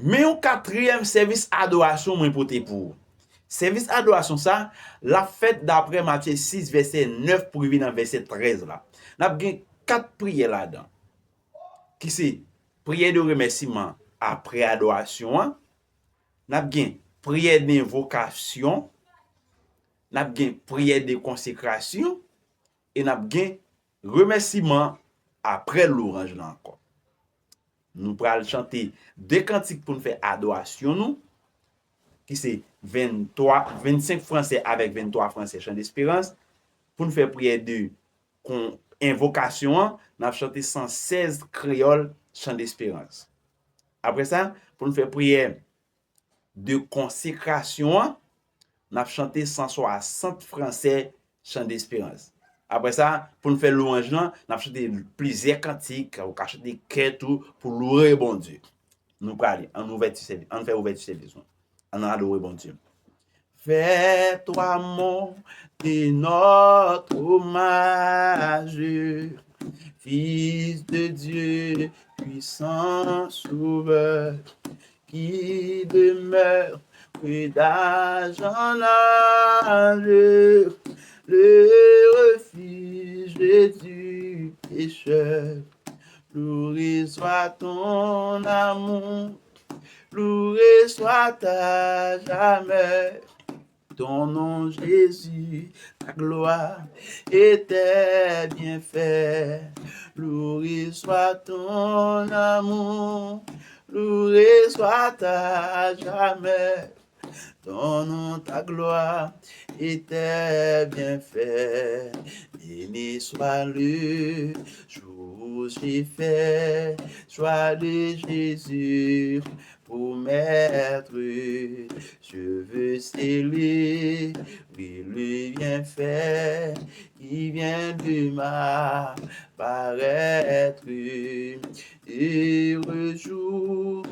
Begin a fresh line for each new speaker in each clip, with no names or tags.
Mais un quatrième service adoration, moi, pour pour. Service adoration, ça, la fête d'après Matthieu 6, verset 9 pour venir dans verset 13 là. Nous avons 4 prières là-dedans. Qui c'est prière de remerciement après adoration. Nous avons prière d'invocation. Nous avons prière de consécration. Et nous avons remerciement après l'orange là encore. Nous allons chanter deux cantiques pour nous faire adoration nous. Qui c'est 25 français avec 23 français chant d'espérance. Pour nous faire prière de invocation, nous avons chanté 116 créoles chant d'espérance. Après ça, pour nous faire prière de consécration, nous avons chanté 160 français chant d'espérance. Après ça, pour nous faire louange, nous avons chanté plusieurs cantiques, nous avons chanté des tout pour louer bon Dieu. Nous allons en ouverture, en faire ouverture service. On adorer bon Dieu. Fais-toi monter notre hommage, Fils de Dieu, puissant sauveur, qui demeure d'âge en âge, le refuge du pécheur. Loué soit ton amour, loué soit à jamais. Ton nom Jésus, ta gloire et tes bienfaits. Loué soit ton amour, loué soit à jamais. Ton nom, ta gloire et tes bienfaits. Béni soit le jour où j'ai fait choix de Jésus pour maître. Je veux sceller le bienfait qui vient de m'apparaître. Heureux jour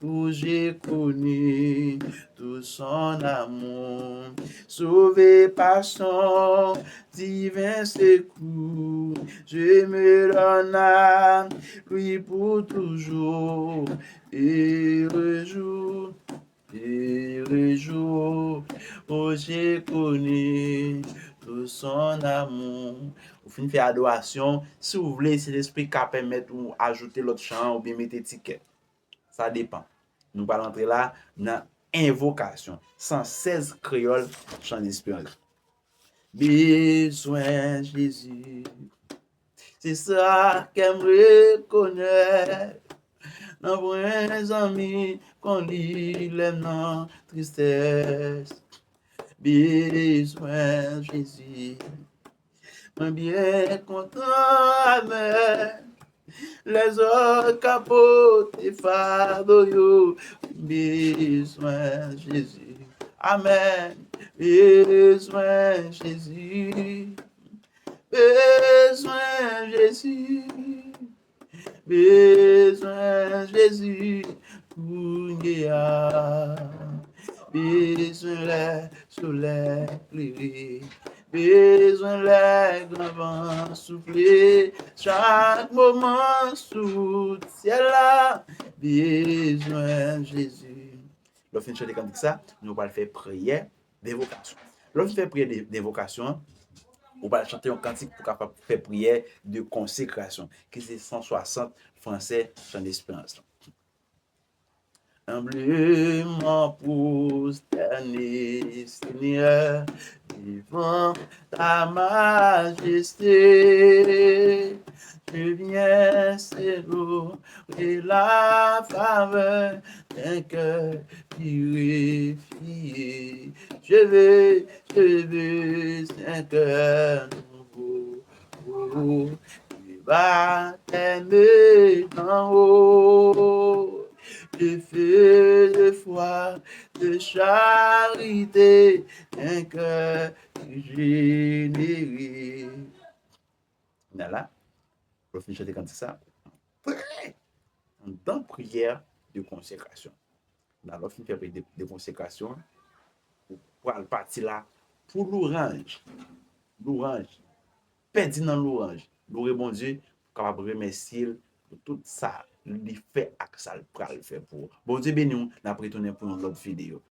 où j'ai connu tout son amour, sauvé par son divin secours, je me donne à lui pour toujours. Heureux jour où j'ai connu tout son amour. Au fin de faire adoration, si vous voulez, c'est l'esprit qui permet de ajouter l'autre chant ou bien mettre étiquette. Ça dépend. Nous allons entrer là dans invocation. 116 créoles chant d'espérance. Besoin Jésus. C'est ça qu'elle me reconnaît. Dans vos amis qu'on lit les noms tristesse. Besoin Jésus. Mais bien content avec les autres capotes et fardeaux, yo, besoin Jésus. Amen. Besoin Jésus. Besoin Jésus. Besoin Jésus. Kounia. Besoin le soleil éclairé. Besoin les grands vents souffler, chaque moment sous le ciel là, besoin Jésus. Lorsqu'on chante comme ça, nous allons faire prière d'évocation. Lorsqu'on fait prière d'évocation, on va chanter un cantique pour capable faire prière de consécration, qui c'est 160 français chant d'espérance. Humblement prosterné, Seigneur, devant ta majesté, je viens célébrer la faveur d'un cœur purifié. Je veux un cœur nouveau, qui va t'aimer d'en haut. De feu, de foi, de charité, un cœur généreux. Voilà, pour finir chanter comme ça, dans prière de consécration. Dans finir faire prière de consécration, pour le parti là, pour l'orange, perdu dans l'orange, louer bon Dieu, capable de remercier pour tout ça. li fait ak ça pral fait pour. Bon Dieu béni nous, n'a retourner pour une autre vidéo.